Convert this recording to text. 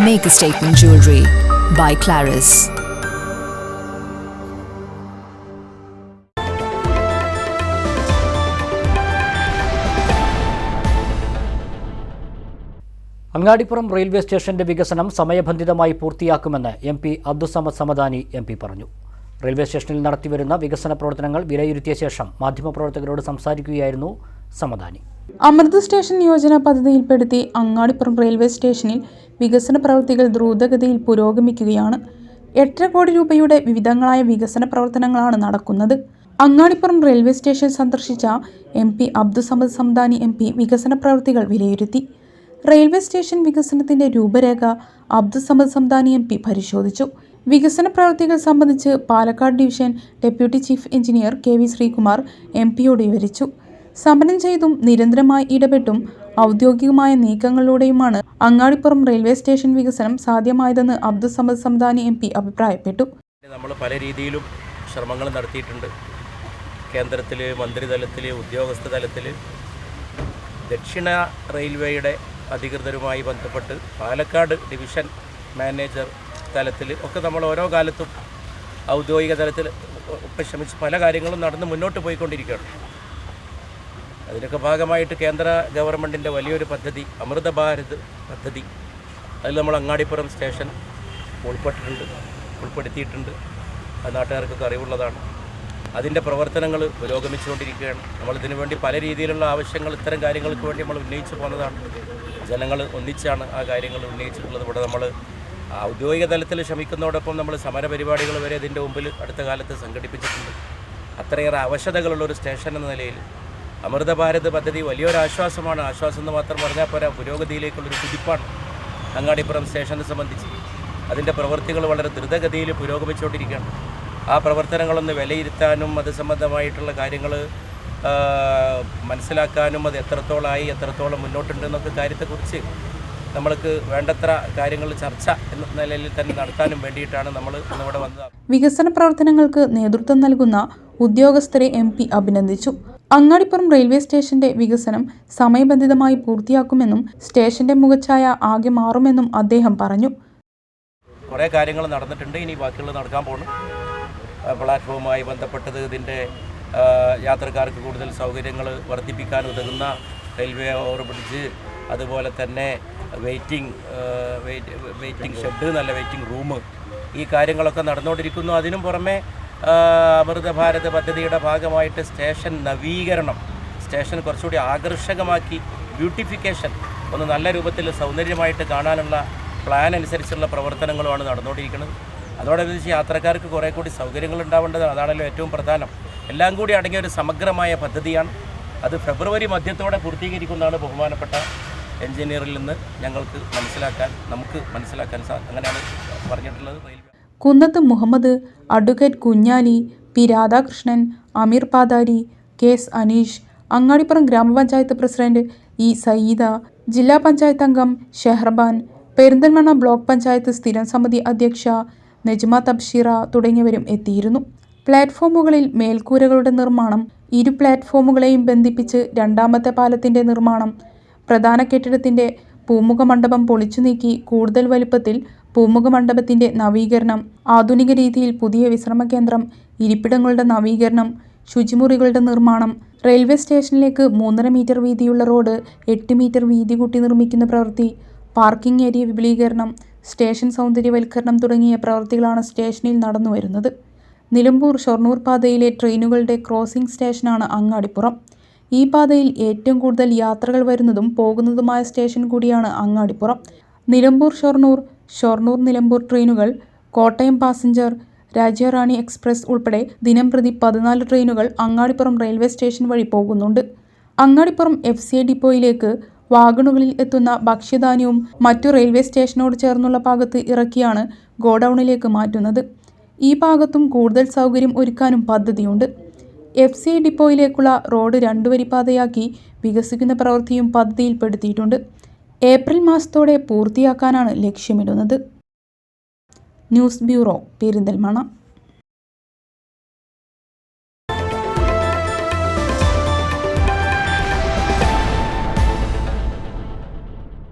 Make a statement jewelry by Claris. Angadipuram railway സ്റ്റേഷന്റെ വികസനം സമയബന്ധിതമായി പൂർത്തിയാക്കുമെന്ന് എം.പി. അബ്ദുസമദ് സമദാനി എം.പി. പറഞ്ഞു. റെയിൽവേ സ്റ്റേഷനിൽ നടത്തിവരുന്ന വികസന പ്രവർത്തനങ്ങൾ വിലയിരുത്തിയ ശേഷം മാധ്യമപ്രവർത്തകരോട് സംസാരിക്കുകയായിരുന്നു സമദാനി. അമൃത് സ്റ്റേഷൻ യോജന പദ്ധതിയിൽപ്പെടുത്തി അങ്ങാടിപ്പുറം റെയിൽവേ സ്റ്റേഷനിൽ വികസന പ്രവൃത്തികൾ ദ്രുതഗതിയിൽ പുരോഗമിക്കുകയാണ്. 8.5 കോടി രൂപയുടെ വിവിധങ്ങളായ വികസന പ്രവർത്തനങ്ങളാണ് നടക്കുന്നത്. അങ്ങാടിപ്പുറം റെയിൽവേ സ്റ്റേഷൻ സന്ദർശിച്ച എം.പി. അബ്ദുസമദ് സമദാനി എം.പി. വികസന പ്രവൃത്തികൾ വിലയിരുത്തി. റെയിൽവേ സ്റ്റേഷൻ വികസനത്തിന്റെ രൂപരേഖ അബ്ദുസമദ് സമദാനി എം.പി. പരിശോധിച്ചു. വികസന പ്രവൃത്തികൾ സംബന്ധിച്ച് Palakkad division deputy chief engineer K V. Sreekumar എം.പിയോട് വിവരിച്ചു. സമരം ചെയ്തും നിരന്തരമായി ഇടപെട്ടും ഔദ്യോഗികമായ നീക്കങ്ങളിലൂടെയുമാണ് അങ്ങാടിപ്പുറം റെയിൽവേ സ്റ്റേഷൻ വികസനം സാധ്യമായതെന്ന് അബ്ദുസമദ് സമദാനി എം.പി. അഭിപ്രായപ്പെട്ടു. നമ്മൾ പല രീതിയിലും ശ്രമങ്ങൾ നടത്തിയിട്ടുണ്ട്. കേന്ദ്രത്തിൽ, മന്ത്രിതലത്തിൽ, ഉദ്യോഗസ്ഥ തലത്തിൽ, ദക്ഷിണ റെയിൽവേയുടെ അധികൃതരുമായി ബന്ധപ്പെട്ട് പാലക്കാട് ഡിവിഷൻ മാനേജർ തലത്തിൽ ഒക്കെ നമ്മൾ ഓരോ കാലത്തും ഔദ്യോഗിക തലത്തിൽ ശ്രമിച്ച് പല കാര്യങ്ങളും നടന്ന് മുന്നോട്ട് പോയിക്കൊണ്ടിരിക്കുകയാണ്. അതിനൊക്കെ ഭാഗമായിട്ട് കേന്ദ്ര ഗവൺമെൻറ്റിൻ്റെ വലിയൊരു പദ്ധതി അമൃത ഭാരത് പദ്ധതി, അതിൽ നമ്മൾ അങ്ങാടിപ്പുറം സ്റ്റേഷൻ ഉൾപ്പെടുത്തിയിട്ടുണ്ട്. അത് നാട്ടുകാർക്കൊക്കെ അറിവുള്ളതാണ്. അതിൻ്റെ പ്രവർത്തനങ്ങൾ പുരോഗമിച്ചുകൊണ്ടിരിക്കുകയാണ്. നമ്മളിതിനു വേണ്ടി പല രീതിയിലുള്ള ആവശ്യങ്ങൾ, ഇത്തരം കാര്യങ്ങൾക്ക് വേണ്ടി നമ്മൾ ഉന്നയിച്ചു പോകുന്നതാണ്. ജനങ്ങൾ ഒന്നിച്ചാണ് ആ കാര്യങ്ങൾ ഉന്നയിച്ചിട്ടുള്ളത്. ഇവിടെ നമ്മൾ ഔദ്യോഗിക തലത്തിൽ ശ്രമിക്കുന്നതോടൊപ്പം നമ്മൾ സമരപരിപാടികൾ വരെ ഇതിൻ്റെ മുമ്പിൽ അടുത്ത കാലത്ത് സംഘടിപ്പിച്ചിട്ടുണ്ട്. അത്രയേറെ അവശതകളുള്ളൊരു സ്റ്റേഷൻ എന്ന നിലയിൽ അമൃത ഭാരത് പദ്ധതി വലിയൊരു ആശ്വാസമാണ്. ആശ്വാസം എന്ന് മാത്രം പറഞ്ഞാൽ പോരാ, പുരോഗതിയിലേക്കുള്ളൊരു കുതിപ്പാണ് അങ്ങാടിപ്പുറം സ്റ്റേഷനെ സംബന്ധിച്ച്. അതിൻ്റെ പ്രവൃത്തികൾ വളരെ ദ്രുതഗതിയിൽ പുരോഗമിച്ചുകൊണ്ടിരിക്കുകയാണ്. ആ പ്രവർത്തനങ്ങളൊന്ന് വിലയിരുത്താനും അത് സംബന്ധമായിട്ടുള്ള കാര്യങ്ങൾ മനസ്സിലാക്കാനും അത് എത്രത്തോളം മുന്നോട്ടുണ്ടെന്നൊക്കെ കാര്യത്തെക്കുറിച്ച് നമ്മൾക്ക് വേണ്ടത്ര കാര്യങ്ങൾ ചർച്ച എന്ന നിലയിൽ തന്നെ നടത്താനും വേണ്ടിയിട്ടാണ് നമ്മൾ ഇന്നിവിടെ വന്നത്. വികസന പ്രവർത്തനങ്ങൾക്ക് നേതൃത്വം നൽകുന്ന ഉദ്യോഗസ്ഥരെ എം.പി. അഭിനന്ദിച്ചു. അങ്ങാടിപ്പുറം റെയിൽവേ സ്റ്റേഷന്റെ വികസനം സമയബന്ധിതമായി പൂർത്തിയാക്കുമെന്നും സ്റ്റേഷന്റെ മുഖച്ഛായ ആകെ മാറുമെന്നും അദ്ദേഹം പറഞ്ഞു. കുറേ കാര്യങ്ങൾ നടന്നിട്ടുണ്ട്, ഇനി ബാക്കിയുള്ളത് നടക്കാൻ പോകുന്നു. പ്ലാറ്റ്ഫോമുമായി ബന്ധപ്പെട്ടത്, ഇതിൻ്റെ യാത്രക്കാർക്ക് കൂടുതൽ സൗകര്യങ്ങൾ വർദ്ധിപ്പിക്കാൻ ഉതകുന്ന റെയിൽവേ ഓവർബ്രിഡ്ജ്, അതുപോലെ തന്നെ വെയിറ്റിംഗ് ഷെഡ്, നല്ല വെയിറ്റിംഗ് റൂം, ഈ കാര്യങ്ങളൊക്കെ നടന്നുകൊണ്ടിരിക്കുന്നു. അതിനും പുറമെ അമൃത ഭാരത് പദ്ധതിയുടെ ഭാഗമായിട്ട് സ്റ്റേഷൻ നവീകരണം, സ്റ്റേഷൻ കുറച്ചുകൂടി ആകർഷകമാക്കി ബ്യൂട്ടിഫിക്കേഷൻ, ഒന്ന് നല്ല രൂപത്തിൽ സൗന്ദര്യമായിട്ട് കാണാനുള്ള പ്ലാൻ അനുസരിച്ചുള്ള പ്രവർത്തനങ്ങളുമാണ് നടന്നുകൊണ്ടിരിക്കുന്നത്. അതോടനുബന്ധിച്ച് യാത്രക്കാർക്ക് കുറേ കൂടി സൗകര്യങ്ങൾ ഉണ്ടാവേണ്ടത്, അതാണല്ലോ ഏറ്റവും പ്രധാനം. എല്ലാം കൂടി അടങ്ങിയ ഒരു സമഗ്രമായ പദ്ധതിയാണ്. അത് ഫെബ്രുവരി മധ്യത്തോടെ പൂർത്തീകരിക്കുന്നതാണ് ബഹുമാനപ്പെട്ട എഞ്ചിനീയറിൽ നിന്ന് നമുക്ക് മനസ്സിലാക്കാൻ അങ്ങനെയാണ് പറഞ്ഞിട്ടുള്ളത്. കുന്നത്ത് മുഹമ്മദ്, അഡ്വക്കേറ്റ് കുഞ്ഞാലി, പി. രാധാകൃഷ്ണൻ, അമീർ പാതാരി, കെ.എസ്. അനീഷ്, അങ്ങാടിപ്പുറം ഗ്രാമപഞ്ചായത്ത് പ്രസിഡന്റ് ഇ. സയീദ, ജില്ലാ പഞ്ചായത്ത് അംഗം ഷെഹർബാൻ, പെരിന്തൽമണ്ണ ബ്ലോക്ക് പഞ്ചായത്ത് സ്ഥിരം സമിതി അധ്യക്ഷ നജ്മ തബ്ഷീറ തുടങ്ങിയവരും എത്തിയിരുന്നു. പ്ലാറ്റ്ഫോമുകളിൽ മേൽക്കൂരകളുടെ നിർമ്മാണം, ഇരു പ്ലാറ്റ്ഫോമുകളെയും ബന്ധിപ്പിച്ച് രണ്ടാമത്തെ പാലത്തിന്റെ നിർമ്മാണം, പ്രധാന കെട്ടിടത്തിന്റെ പൂമുഖ മണ്ഡപം പൊളിച്ചു നീക്കി കൂടുതൽ വലുപ്പത്തിൽ പൂമുഖ മണ്ഡപത്തിന്റെ നവീകരണം, ആധുനിക രീതിയിൽ പുതിയ വിശ്രമ കേന്ദ്രം, ഇരിപ്പിടങ്ങളുടെ നവീകരണം, ശുചിമുറികളുടെ നിർമ്മാണം, റെയിൽവേ സ്റ്റേഷനിലേക്ക് 3.5 മീറ്റർ വീതിയുള്ള റോഡ് 8 മീറ്റർ വീതി കൂട്ടി നിർമ്മിക്കുന്ന പ്രവൃത്തി, പാർക്കിംഗ് ഏരിയ വിപുലീകരണം, സ്റ്റേഷൻ സൗന്ദര്യവൽക്കരണം തുടങ്ങിയ പ്രവൃത്തികളാണ് സ്റ്റേഷനിൽ നടന്നുവരുന്നത്. നിലമ്പൂർ ഷൊർണൂർ പാതയിലെ ട്രെയിനുകളുടെ ക്രോസിംഗ് സ്റ്റേഷനാണ് അങ്ങാടിപ്പുറം. ഈ പാതയിൽ ഏറ്റവും കൂടുതൽ യാത്രകൾ വരുന്നതും പോകുന്നതുമായ സ്റ്റേഷൻ കൂടിയാണ് അങ്ങാടിപ്പുറം. നിലമ്പൂർ ഷൊർണൂർ നിലമ്പൂർ ട്രെയിനുകൾ, കോട്ടയം പാസഞ്ചർ, രാജ്യറാണി എക്സ്പ്രസ് ഉൾപ്പെടെ ദിനംപ്രതി 14 ട്രെയിനുകൾ അങ്ങാടിപ്പുറം റെയിൽവേ സ്റ്റേഷൻ വഴി പോകുന്നുണ്ട്. അങ്ങാടിപ്പുറം FCI ഡിപ്പോയിലേക്ക് വാഗണുകളിൽ എത്തുന്ന ഭക്ഷ്യധാന്യവും മറ്റു റെയിൽവേ സ്റ്റേഷനോട് ചേർന്നുള്ള ഭാഗത്ത് ഇറക്കിയാണ് ഗോഡൌണിലേക്ക് മാറ്റുന്നത്. ഈ ഭാഗത്തും കൂടുതൽ സൗകര്യം ഒരുക്കാനും പദ്ധതിയുണ്ട്. FCI ഡിപ്പോയിലേക്കുള്ള റോഡ് 2 വരിപ്പാതയാക്കി വികസിക്കുന്ന പ്രവൃത്തിയും പദ്ധതിയിൽപ്പെടുത്തിയിട്ടുണ്ട്. ഏപ്രിൽ മാസത്തോടെ പൂർത്തിയാക്കാനാണ് ലക്ഷ്യമിടുന്നത്. News bureau, Perinthalmanna.